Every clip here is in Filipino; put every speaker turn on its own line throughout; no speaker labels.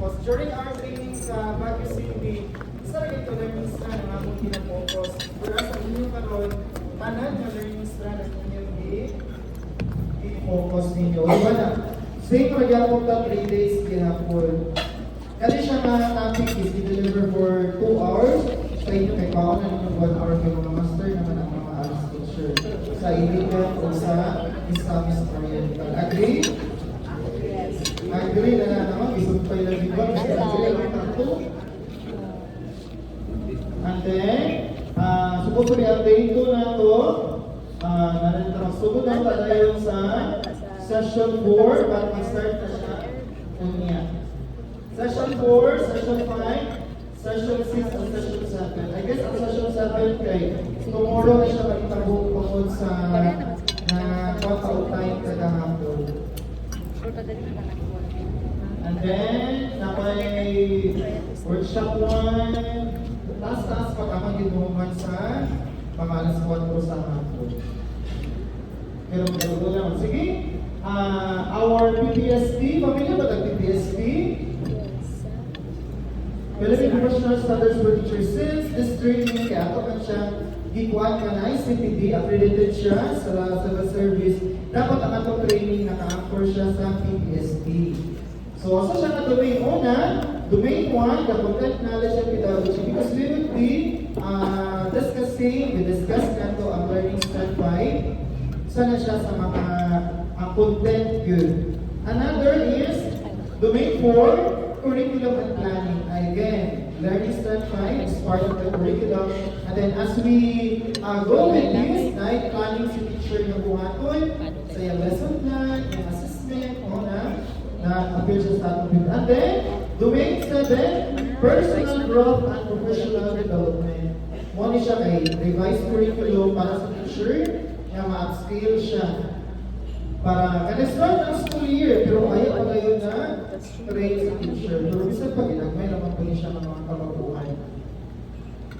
focus. During our training sa Baguio City, isa rin ito learning strand ang among ginafocus. Whereas sa inyo karon, tanan na learning strand ang inyong i-focus ninyo. Diba na? Same for example, 3 days ginafol. Kali siya nga topic is i-deliver for 2 hours. Sa inyo kay Paon na naman 1 hour kay mga master naman ang mga alas teacher. Sa ibigan o sa Islamic Oriental. Agree? Agree na naman. Isumpay lang dito. Agree lang tato. And then, supposedly ang day 2 na ito, sunod na tayo sa session 4 para mag-start na siya. Unya. Session 4, session 5, session 6, and session 7. I guess ang session 7 kay tomorrow na siya magtabong tungkol sa time kada hapon. And then, napay workshop 1, taas-taas pagkamang ginuman sa pamalas 4 sa hapon. Pero gano'n naman. Sige, our PPSP, pamilya ba PPSP? Philippine Professional Standards for Teachers since this training, kaya ako man siya gikuan ka na, ICPD, accredited siya sa civil service. Dapat ang atong training naka-anchor siya sa PPSP. So, asa siya na domain? Una, domain 1, the content knowledge and pedagogy. Because we will be we discuss na ito ang learning strand 5. Sana siya sa mga content good. Another is domain 4, curriculum and planning. Again, learning strand 5 is part of the curriculum. And then as we go with this, night planning si teacher ng buhaton, sa yung lesson plan, yung assessment, na-appear sa statement. And then, domain 7, personal growth and professional development. Muna siya kay revised curriculum para sa teacher, na ma-upscale siya. Para, start ang school year, pero ayaw pa ngayon na train sa teacher. Pero bisa pa ginagmay naman po siya ng mga kababuhan.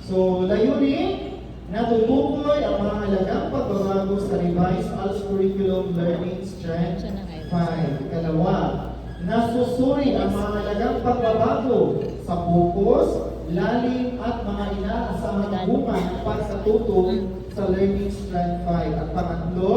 So, layunin, natutukoy ang mga halagang pagbabago sa revised ALS curriculum learning strand 5. Ikalawa, nasusuri ang mga halagang pagbabago sa focus, lalim at mga inaasahang bunga ng pagkatuto sa learning strand 5. At pangatlo,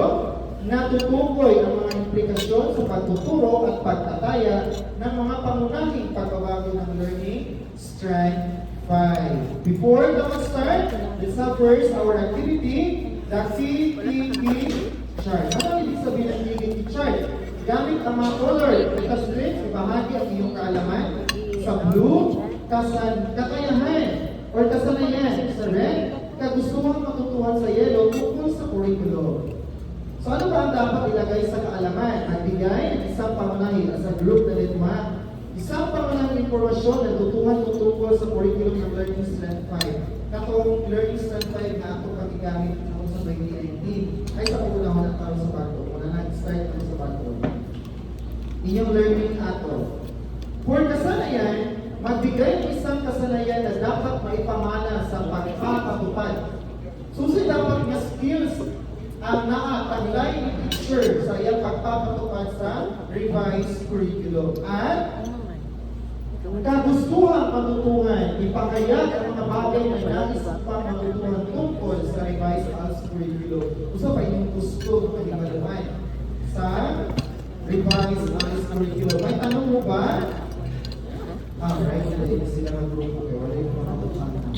natutukoy ang mga implikasyon sa pagtuturo at pagtataya ng mga pangunahing pagbabago ng learning strand 5. Before we start, let's have first our activity, the CPP chart. Ano ibig sabihin ng CPP chart? Gamit ang mga color, itastrip, ibahagi ang iyong kaalaman. Sa blue, kakayahan or kasanayan. Sa red, kagustuhan matutuhan sa yellow tungkol sa curriculum. So ano ba ang dapat ilagay sa kaalaman? Nagbigay ng isang pangunahing as a group na lima. Isang pangunahing informasyon na tutuhan tungkol sa curriculum ng Learning Strand 5. Katong Learning Strand 5 na ito pag-igamit noong sa 2019 ay sa pag-unahon ng tao sa bato. Una nag-start ito sa bato. Inyong learning ato. For kasanayan, magbigay ng isang kasanayan na dapat maipamana sa pagpapatupad. Susi dapat nga skills ang nakataglay ni teacher sa iyang pagpapatupad sa revised curriculum. At kagustuhan matutuhan, ipakayag ang mga bagay na nais pang matutuhan tungkol sa revised ALS curriculum. Gusto pa inyong gusto pag-imaluhan sa revised ALS curriculum. May tanong mo ba? Right, hindi sila ng grupo kayo. Wala yung mga matutuhan na.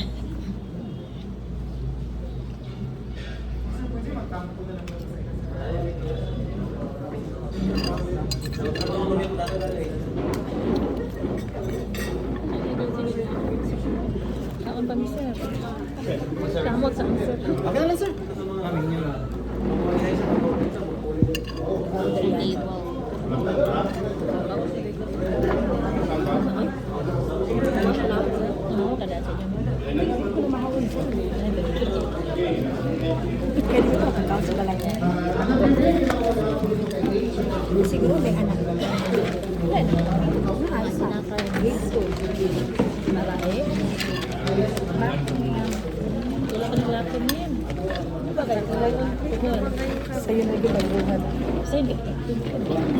Pwede magtampo na lang sa
Kaon pa mi sir. Kamot sa sir.
Okay lang sir.
Kami niyo na.
Siguro may anak. Naalis na ka. Marae. Wala ka ng laptop niya. Ano ba kayo? Sa'yo na ginaguhan. Sa'yo na ginaguhan.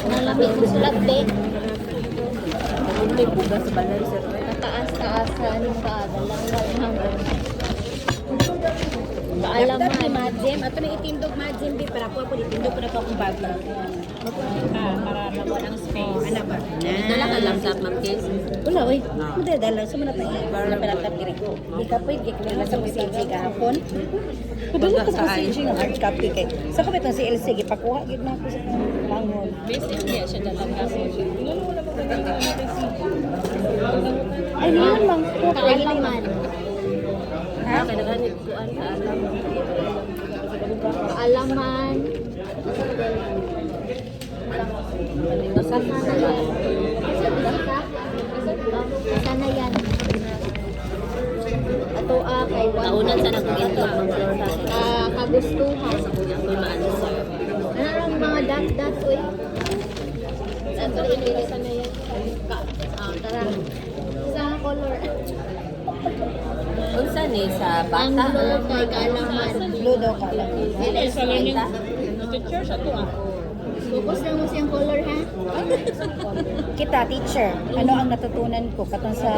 Malamig mo sulat, be.
May bugas sa balay, sir.
Kataas-taasan ka. Dalang Paalaman.
Madjem, ato na itindog madjem di para po itindog para po akong bago. Para mawala ang space. Ano ba?
Dala ka lang sa Ma'am Case.
Wala oy. Madadala sa mga tayo para pala tapiri ko. Di ka pwede kailangan sa PCG kahapon. Kudalo ka sa PCG ng hard copy kay. Sa kapit ng CLC gipakuha gid na ako sa langon.
Basic niya siya dala kasi.
Ay niyan mang ko
Paalaman.
Ha?
Kailangan kuan sa alam.
Paalaman. Sana yan. Sana yan. Ato kay
Naunan sa nagugintog ng floor sa akin.
kagustuhan.
Ako maano sir.
Ano lang mga dot-dot, uy. Ano rin sana yan? Tara. Isang color.
Unsa ni sa
Ang
bata?
blue kay kaalaman.
Blue daw ka lang.
Teacher sa to ah.
Focus lang mo siyang color, ha?
Kita teacher, ano ang natutunan ko katong sa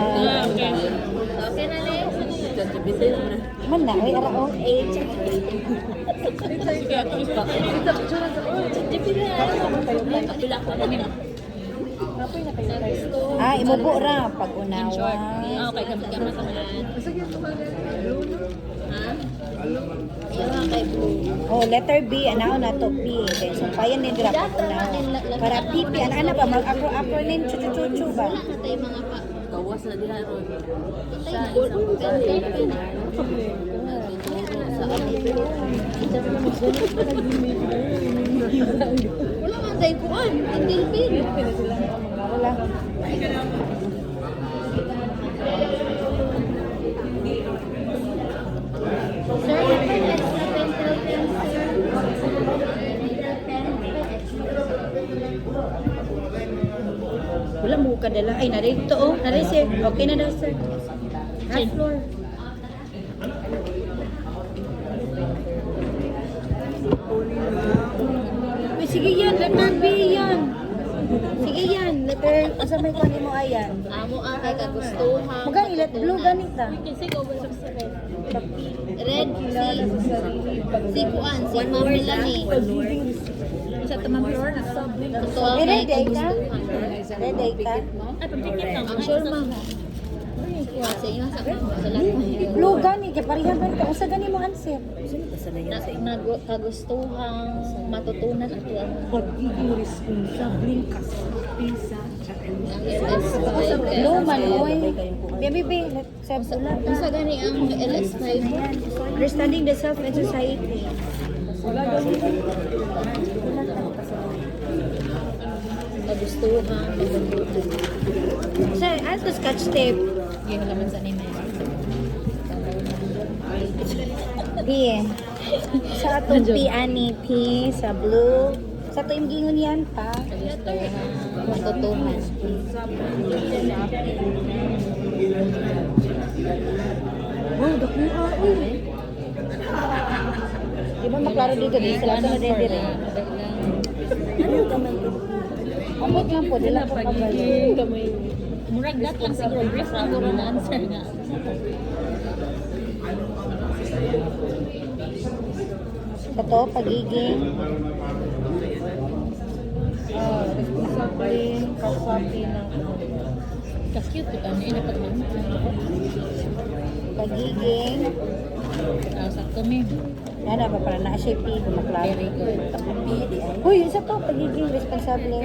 Okay na, Lex.
man na oy ara oh. Imubo ra pag unawa.
Okay, kami sa mga.
Ayaw kay blue.
Oh, letter B, ano na to P. Then, so, payan din dira pag unawa. Para PP, ano ba? Mag-acronym, chuchu-chuchu ba?
Wala na tayo mga pa.
Gawas na dila ron.
Tayo, pen. Wala man tayo kuhan. Indil pin.
Wala.
Sir, extra pencil pen, sir.
Wala mo kadala. Ay, narito oh. Naray sir. Okay na daw sir. Hard floor. Uy, sige yan. Letter B yan. Sige yan. Letter, asa may kunin mo ayan.
Amo kay kagustuhan.
Magani, let blue ganit ta.
Red, si kuan, si Ma'am Melanie.
Sa tamang floor na sa.
Totoo
Eh,
kay
red day ka?
kagustuhan.
Red day ka?
Ay, pagkikit lang.
Ang sure, ma'am. Sa inyo sa lahat.
Blue gani. Kaya parihan ba ito? Usa gani mo answer.
Kagustuhan, matutunan at ang
Pagiging responsabling kasapisa at
Blue
man, oy. Baby, sa bulan.
Unsa gani ang LS5?
Understanding the self and society.
Kagustuhan, matutunan.
Sir, ano to scotch tape?
Yun naman sa nime.
P. Sa atong P, ani. P sa blue. Sa to yung gingon yan pa.
Kagustuhan, matutunan.
Wow, dako na ako. Di ba maklaro dito? Di sila sa nadedire. Ano ka man? Amot lang po, dila po kabalo.
Murag dat lang siguro. Brief lang guro na answer nga.
Ito, pagiging responsable, kasabi ng
Kas cute ito. Ano yung dapat man?
pagiging
Sakto mi.
ano ba para na siya P, maklaro.
Very good.
Uy, isa to, pagiging responsable.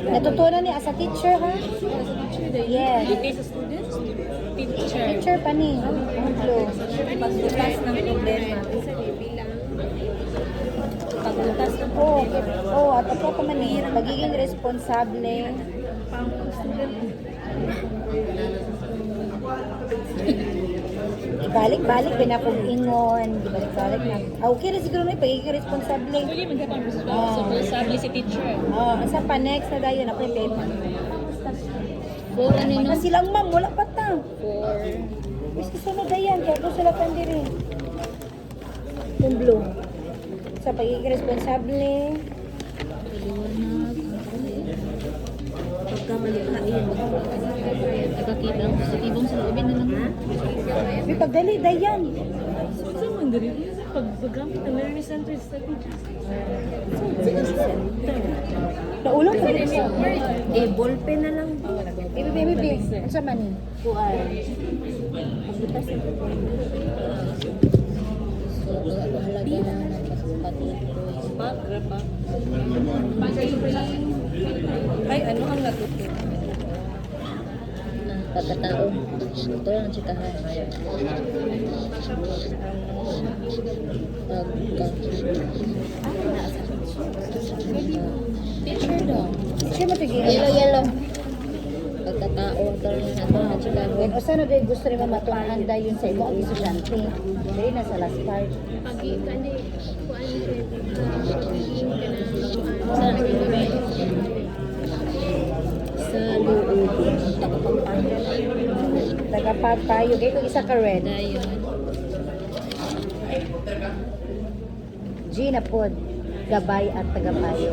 Natutunan niya as a teacher, ha? Yes.
Pagkikit sa students. Teacher.
Teacher pa ni. Blue.
Pagbutas ng problema. Pagbutas ng
Oh, at ako pa man eh. Pagiging responsable. Ibalik-balik din akong ingon. Ibalik-balik na. Okay na siguro may pagiging responsable.
Pwede man ka pang responsible si teacher.
Oh, asa pa next na dayon ako yung paper.
For ano no?
Kasi lang ma'am, wala pa ta.
For
Mas kasunod na yan, kaya kung sila pandiri. Yung blue. Sa pagiging responsable.
liwanag. Pagkamalihain. Nagkakita lang positibong sa loob na lang.
May pagdali, dayan.
Sa man diri paggamit ng learning center strategy.
Naulang pa rin siya.
Eh, ballpen na lang.
Bibi. Ano sa man? Kuan.
So, halaga na
Ay, ano ang natutunan?
pagkatao. Ito lang chikahan. Picture daw.
Siya matigil.
Yellow. Pagkatao. Ito lang na chikahan.
O sana ba gusto rin mamatuanan dahil yun sa imo ang estudyante. Dahil nasa last part.
Saan nagiging sa loob. Takapagpayo.
Tagapagpayo. Kaya kung isa ka red.
Dayon.
G na pod. Gabay at tagapayo.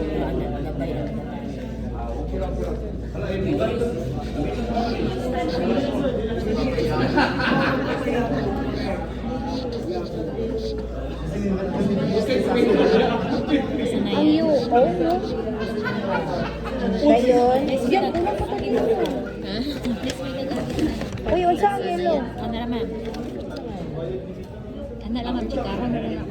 Ang U, O, no? Dayon. Yan, unang ko dito.
Ha?
Uy, unsa ang yellow?
Ano naman? Ano lang ang chikahan na lang.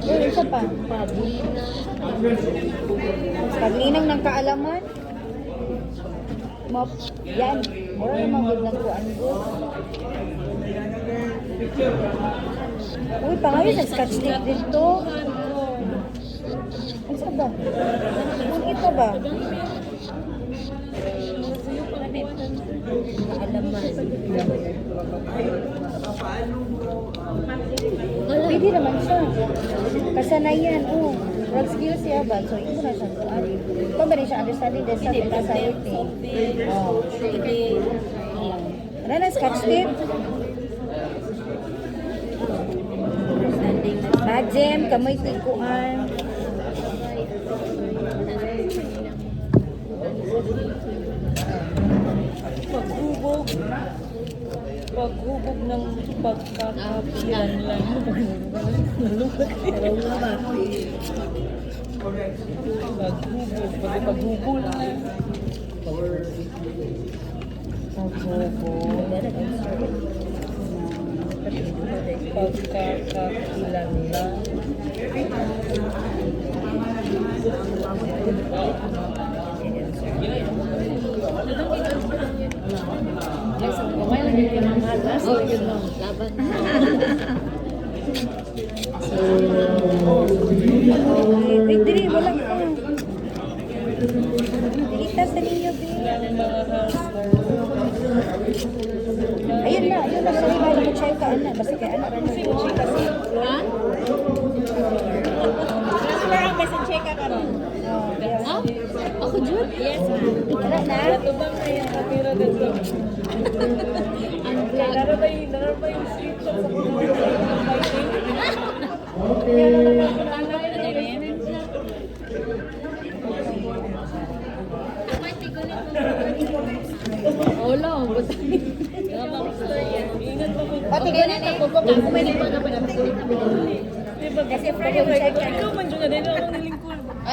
Uy, unsa pa? Paglinang ng kaalaman. Mop. Yan. Mura naman good ng kuan ko. Uy, pangayon nag-scotch tape dito. Unsa ba? Ang ito ba? Pwede naman siya. Kasanayan, oh. Work skills siya ba? So, ito na siya. Ito ba rin siya understanding the self in society? Oh. Ano na, scotch tape? Majem, kamoy tikuan.
Paghubog ng pagkakapilan lang. Paghubog lang. Pagkakapilan lang. Kumay lagi ka ng malas.
Oh, yun lang. Laban.
Wait, dili, wala ka. Dikita sa ninyo, B. Ayun na. Sorry, bala mo siya ka, anak. Basta kay anak.
Ha?
Transfer ang message check ka ron.
Ah? Ako, Jude? Yes, ma'am.
Wala na.
Laro ba yung sleep sa
Wala, buta.
Okay, ganun eh.
Ako may nagpagapag.
Diba? Kasi Friday, ikaw man dyan na din ako nilingkod.